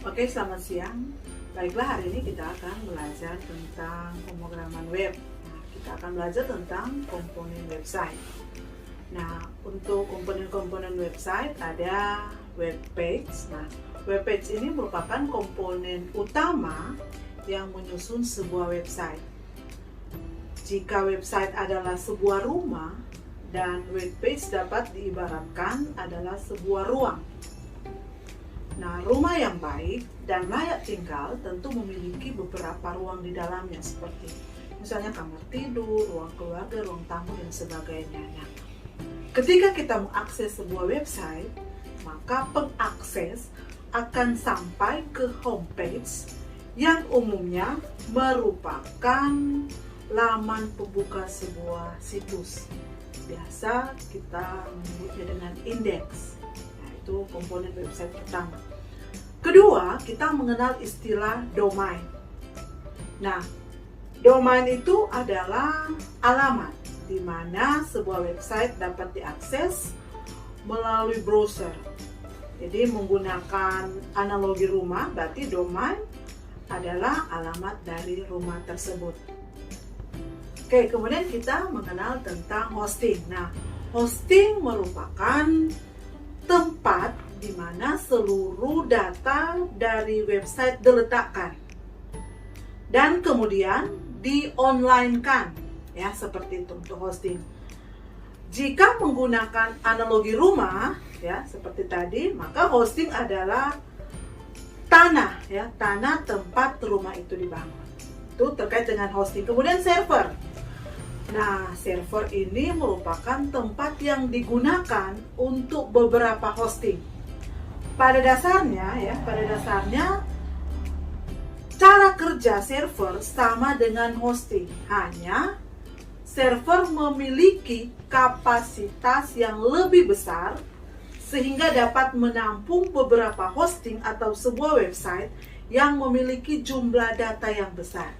Oke, selamat siang. Baiklah, hari ini kita akan belajar tentang pemrograman web. Nah, kita akan belajar tentang komponen website. Nah, untuk komponen-komponen website ada web page. Nah, web page ini merupakan komponen utama yang menyusun sebuah website. Jika website adalah sebuah rumah dan web page dapat diibaratkan adalah sebuah ruang. Nah, rumah yang baik dan layak tinggal tentu memiliki beberapa ruang di dalamnya, seperti misalnya kamar tidur, ruang keluarga, ruang tamu, dan sebagainya. Nah, ketika kita mengakses sebuah website, maka pengakses akan sampai ke homepage yang umumnya merupakan laman pembuka sebuah situs. Biasa kita menyebutnya dengan indeks. Nah, itu komponen website pertama. Kedua, kita mengenal istilah domain. Nah, domain itu adalah alamat di mana sebuah website dapat diakses melalui browser. Jadi menggunakan analogi rumah, berarti domain adalah alamat dari rumah tersebut. Oke, kemudian kita mengenal tentang hosting. Nah, hosting merupakan tempat di mana seluruh data dari website diletakkan dan kemudian di-online-kan, ya, seperti itu untuk hosting. Jika menggunakan analogi rumah, ya, seperti tadi, maka hosting adalah tanah, ya, tanah tempat rumah itu dibangun. Itu terkait dengan hosting. Kemudian server. Nah, server ini merupakan tempat yang digunakan untuk beberapa hosting. Pada dasarnya, cara kerja server sama dengan hosting. Hanya server memiliki kapasitas yang lebih besar sehingga dapat menampung beberapa hosting atau sebuah website yang memiliki jumlah data yang besar.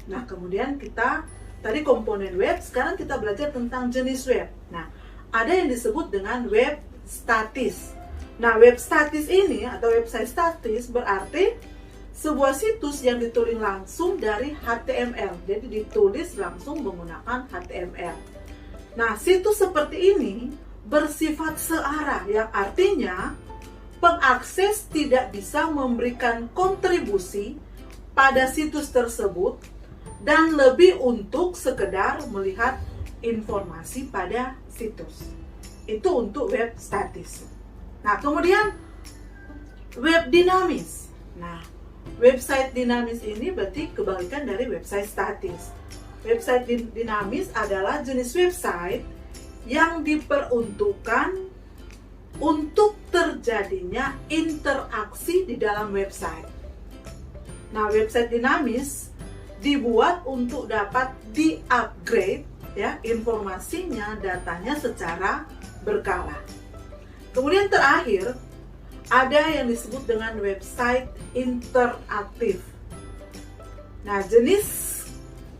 Nah, kemudian kita tadi komponen web, sekarang kita belajar tentang jenis web. Nah, ada yang disebut dengan web statis. Nah, web statis ini atau website statis berarti sebuah situs yang ditulis langsung dari HTML. Jadi ditulis langsung menggunakan HTML. Nah, situs seperti ini bersifat searah, yang artinya pengakses tidak bisa memberikan kontribusi pada situs tersebut dan lebih untuk sekedar melihat informasi pada situs. Itu untuk web statis. Nah, kemudian web dinamis. Nah, website dinamis ini berarti kebalikan dari website statis. Website dinamis adalah jenis website yang diperuntukkan untuk terjadinya interaksi di dalam website. Nah, website dinamis dibuat untuk dapat di-upgrade, ya, informasinya, datanya secara berkala. Kemudian terakhir, ada yang disebut dengan website interaktif. Nah, jenis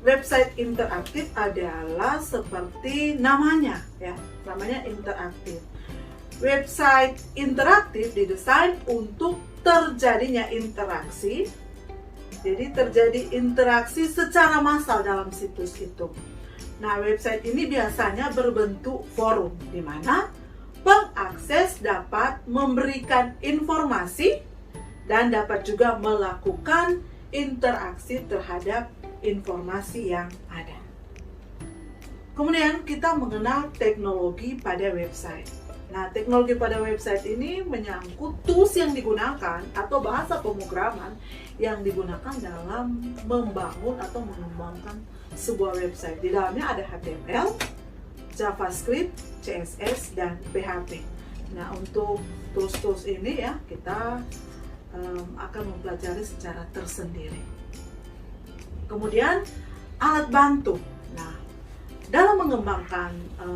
website interaktif adalah seperti namanya, ya, namanya interaktif. Website interaktif didesain untuk terjadinya interaksi. Jadi terjadi interaksi secara massal dalam situs itu. Nah, website ini biasanya berbentuk forum, di mana pengakses dapat memberikan informasi dan dapat juga melakukan interaksi terhadap informasi yang ada. Kemudian kita mengenal teknologi pada website. Nah, teknologi pada website ini menyangkut tools yang digunakan atau bahasa pemrograman yang digunakan dalam membangun atau mengembangkan sebuah website. Di dalamnya ada HTML, JavaScript, CSS, dan PHP. Nah, untuk tools-tools ini, ya, kita akan mempelajari secara tersendiri. Kemudian alat bantu. Nah, dalam mengembangkan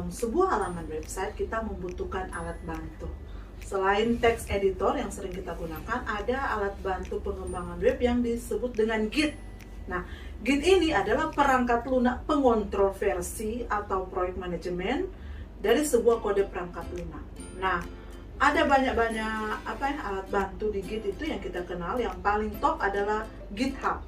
sebuah halaman website, kita membutuhkan alat bantu. Selain text editor yang sering kita gunakan, ada alat bantu pengembangan web yang disebut dengan Git. Nah, Git ini adalah perangkat lunak pengontrol versi atau proyek manajemen dari sebuah kode perangkat lunak. Nah, ada banyak-banyak alat bantu di Git itu yang kita kenal. Yang paling top adalah GitHub.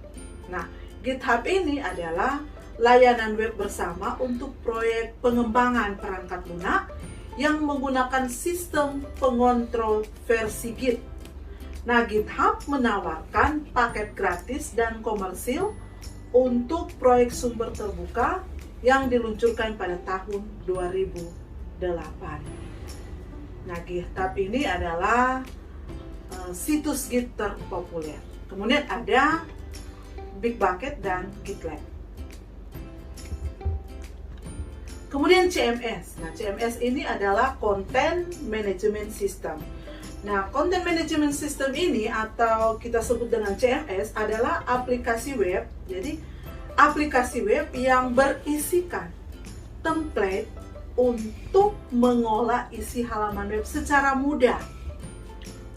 Nah, GitHub ini adalah layanan web bersama untuk proyek pengembangan perangkat lunak yang menggunakan sistem pengontrol versi Git. Nah, GitHub menawarkan paket gratis dan komersil untuk proyek sumber terbuka yang diluncurkan pada tahun 2008. Nah, GitHub ini adalah situs Git terpopuler. Kemudian ada Bitbucket dan GitLab. Kemudian CMS. Nah, CMS ini adalah Content Management System. Nah, Content Management System ini atau kita sebut dengan CMS adalah aplikasi web. Jadi, aplikasi web yang berisikan template untuk mengolah isi halaman web secara mudah.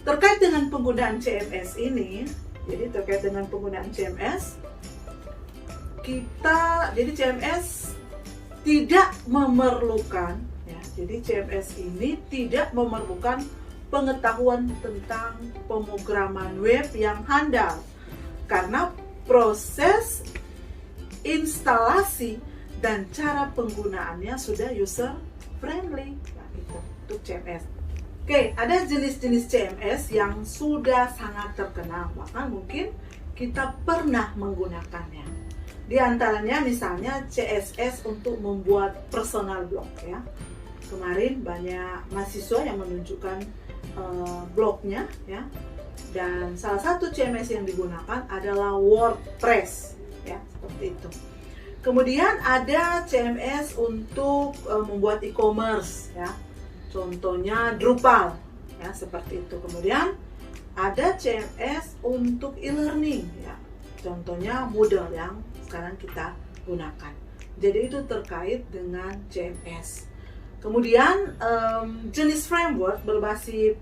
Terkait dengan penggunaan CMS ini, jadi terkait dengan penggunaan CMS, jadi CMS tidak memerlukan, jadi CMS ini tidak memerlukan pengetahuan tentang pemrograman web yang handal, karena proses instalasi dan cara penggunaannya sudah user friendly. Nah, itu untuk CMS. Oke, ada jenis-jenis CMS yang sudah sangat terkenal, bahkan mungkin kita pernah menggunakannya. Di antaranya misalnya CSS untuk membuat personal blog ya. Kemarin banyak mahasiswa yang menunjukkan blognya ya. Dan salah satu CMS yang digunakan adalah WordPress ya, seperti itu. Kemudian ada CMS untuk membuat e-commerce ya. Contohnya Drupal ya, seperti itu. Kemudian ada CMS untuk e-learning ya. Contohnya Moodle yang sekarang kita gunakan. Jadi itu terkait dengan CMS. Kemudian jenis framework berbasis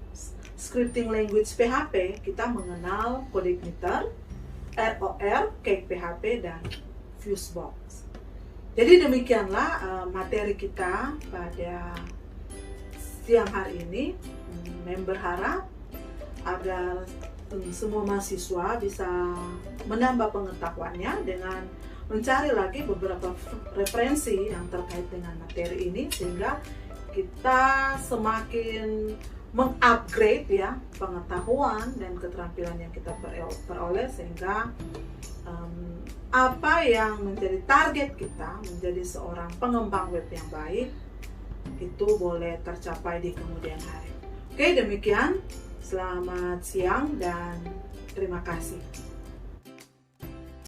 scripting language PHP, kita mengenal CodeIgniter, ROR, Cake PHP, dan Fusebox. Jadi demikianlah materi kita pada siang hari ini. Berharap agar semua mahasiswa bisa menambah pengetahuannya dengan mencari lagi beberapa referensi yang terkait dengan materi ini, sehingga kita semakin mengupgrade ya pengetahuan dan keterampilan yang kita peroleh, sehingga apa yang menjadi target kita menjadi seorang pengembang web yang baik itu boleh tercapai di kemudian hari. Oke, demikian. Selamat siang dan terima kasih.